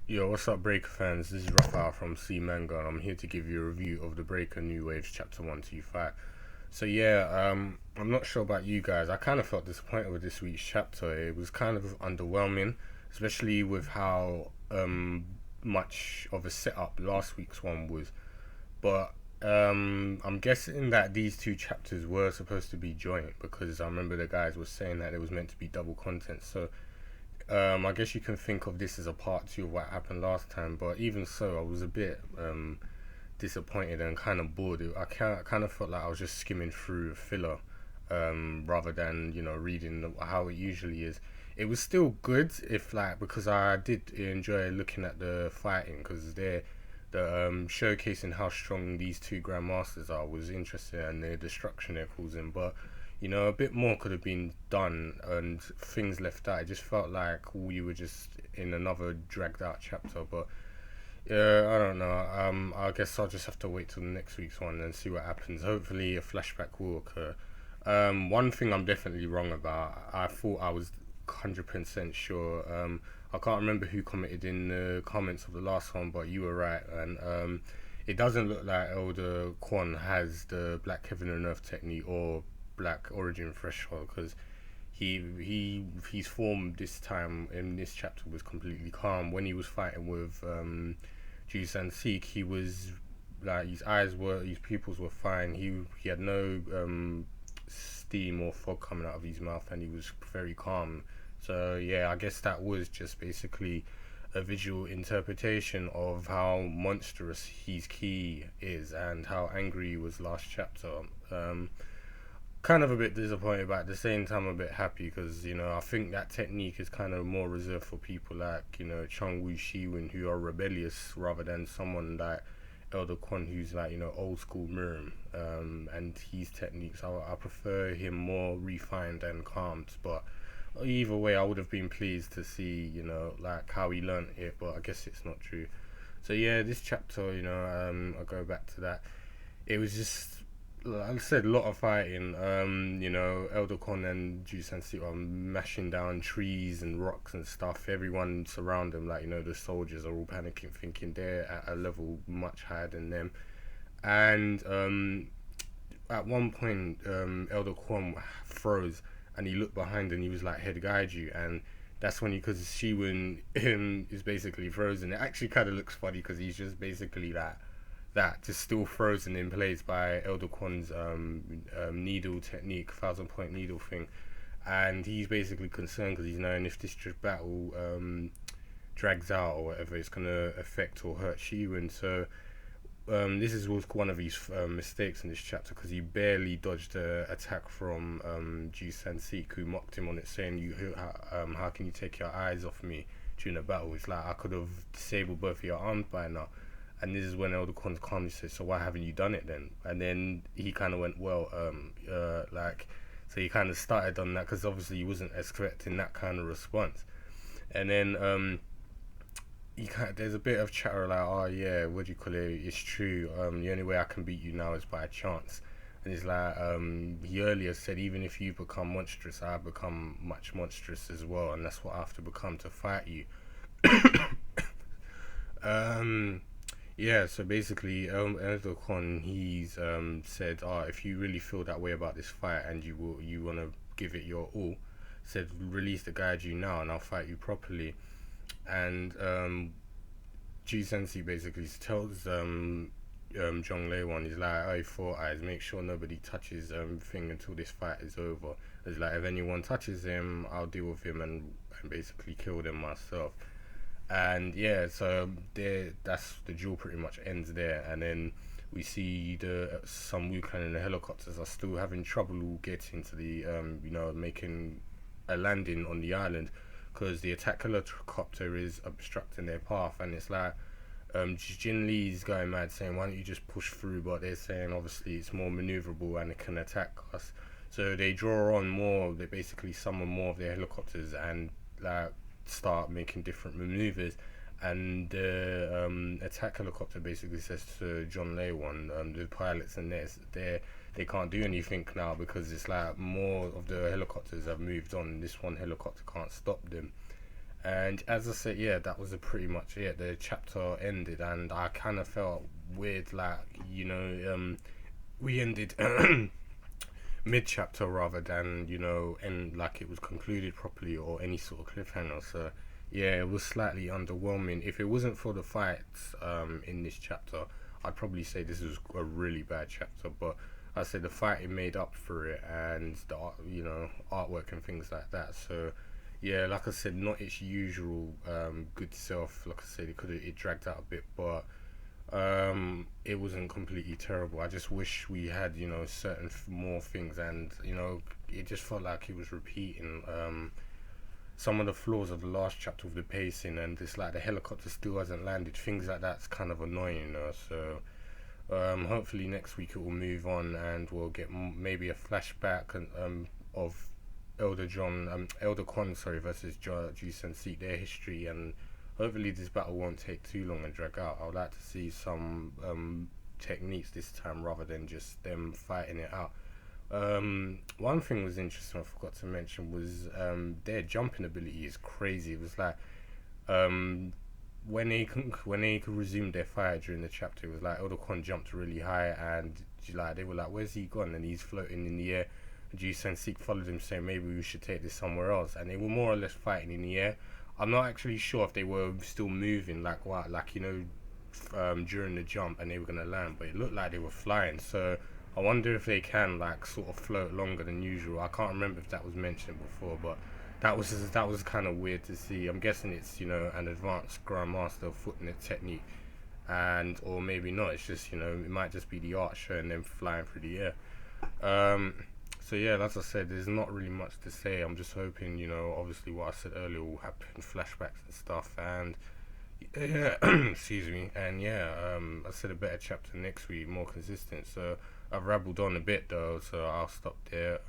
Yo, what's up, Breaker fans? This is Raphael from C Manga, and I'm here to give you a review of the Breaker New Waves Chapter 125. So, I'm not sure about you guys. I kind of felt disappointed with this week's chapter. It was kind of underwhelming, especially with how much of a setup last week's one was. But I'm guessing that these two chapters were supposed to be joint because I remember the guys were saying that it was meant to be double content. So, I guess you can think of this as a part two of what happened last time, but even so, I was a bit disappointed and kind of bored. Kind of felt like I was just skimming through a filler rather than reading how it usually is. It was still good if like because I did enjoy looking at the fighting because they're the showcasing how strong these two grandmasters are was interesting and the destruction they're causing, but a bit more could have been done and things left out. It just felt like we were just in another dragged out chapter. But yeah, I don't know. I guess I'll just have to wait till next week's one and see what happens. Hopefully, a flashback will occur. One thing I'm definitely wrong about. I thought I was 100% sure. I can't remember who commented in the comments of the last one, but you were right. And it doesn't look like Elder Kwon has the Black Heaven and Earth technique or Black Origin threshold because his form this time in this chapter was completely calm. When he was fighting with Ju San-sik, he was like his pupils were fine. He had no steam or fog coming out of his mouth, and he was very calm. So yeah, I guess that was just basically a visual interpretation of how monstrous his ki is and how angry he was last chapter. Kind of a bit disappointed, but at the same time a bit happy because I think that technique is kind of more reserved for people like Chun-Woo, Shi-Woon, who are rebellious rather than someone like Elder Kwon who's like old school Mirim. And his techniques, I prefer him more refined and calmed. But either way, I would have been pleased to see like how he learnt it, but I guess it's not true. So yeah, this chapter, I'll go back to that. It was just, like I said, a lot of fighting. Elder Con and Ju San-sik are mashing down trees and rocks and stuff. Everyone surround them, like the soldiers are all panicking, thinking they're at a level much higher than them. And at one point, Elder Kwon froze, and he looked behind and he was like, "Head guide you," and that's when because Shi-Woon is basically frozen. It actually kind of looks funny because he's just basically that just still frozen in place by Elder Kwon's needle technique, 1,000 point needle thing, and he's basically concerned because he's knowing if this battle drags out or whatever, it's gonna affect or hurt Shi-Woon. So this was one of his mistakes in this chapter because he barely dodged the attack from Ju San-sik, who mocked him on it, saying, how can you take your eyes off me during the battle? It's like I could have disabled both of your arms by now." And this is when Elder Kwon calmly says, "So why haven't you done it then?" And then he kind of went, "Well, so he kind of started on that because obviously he wasn't expecting that kind of response." And then there's a bit of chatter like, "Oh yeah, what do you call it? It's true. The only way I can beat you now is by chance." And it's like he earlier said, even if you become monstrous, I become much monstrous as well, and that's what I have to become to fight you. Yeah, so basically, Elder Kwon, he's said, if you really feel that way about this fight and you want to give it your all, said, release the Gaiju now and I'll fight you properly. And Ji Sensei basically tells Jong-Le he's like, "Oh, Four Eyes, make sure nobody touches thing until this fight is over." It's like, if anyone touches him, I'll deal with him and basically kill them myself. And yeah, so that's the duel pretty much ends there, and then we see some Wukan in the helicopters are still having trouble getting to the making a landing on the island because the attack helicopter is obstructing their path, and it's like Jin-Lee's going mad saying, "Why don't you just push through?" But they're saying obviously it's more maneuverable and it can attack us, so they draw on more. They basically summon more of their helicopters and like start making different maneuvers, and the attack helicopter basically says to John Lewon, the pilots and they can't do anything now because it's like more of the helicopters have moved on. This one helicopter can't stop them, And as I said, yeah, that was pretty much it. The chapter ended, and I kind of felt weird, like, we ended mid chapter rather than, end like it was concluded properly or any sort of cliffhanger. So yeah, it was slightly underwhelming. If it wasn't for the fights in this chapter, I'd probably say this was a really bad chapter. But I said the fighting made up for it, and the artwork and things like that. So yeah, like I said, not its usual good self. Like I said, it dragged out a bit, but it wasn't completely terrible. I just wish we had certain more things, and it just felt like it was repeating some of the flaws of the last chapter with the pacing, and it's like the helicopter still hasn't landed. Things like that's kind of annoying. So hopefully next week it will move on, and we'll get maybe a flashback of Elder Quan, sorry, versus Ju-Sen Seek, their history, and hopefully this battle won't take too long and drag out. I would like to see some techniques this time rather than just them fighting it out. One thing was interesting I forgot to mention was their jumping ability is crazy. It was like when they could resume their fight during the chapter, it was like Elder Quan jumped really high, and they were like, "Where's he gone?" And he's floating in the air. Ju-Sen Seek followed him, saying maybe we should take this somewhere else, and they were more or less fighting in the air. I'm not actually sure if they were still moving, during the jump, and they were gonna land, but it looked like they were flying. So I wonder if they can sort of float longer than usual. I can't remember if that was mentioned before, but that was kind of weird to see. I'm guessing it's an advanced grandmaster footnet technique, and or maybe not. It's just it might just be the art showing them flying through the air. So yeah, as I said, there's not really much to say. I'm just hoping, obviously what I said earlier will happen, flashbacks and stuff, and yeah, excuse me, and yeah, I said a better chapter next week, more consistent. So I've rabbled on a bit though, so I'll stop there.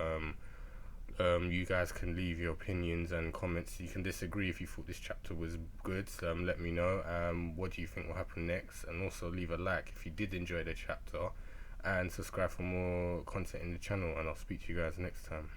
You guys can leave your opinions and comments. You can disagree if you thought this chapter was good. So, let me know. What do you think will happen next? And also leave a like if you did enjoy the chapter, and subscribe for more content in the channel, and I'll speak to you guys next time.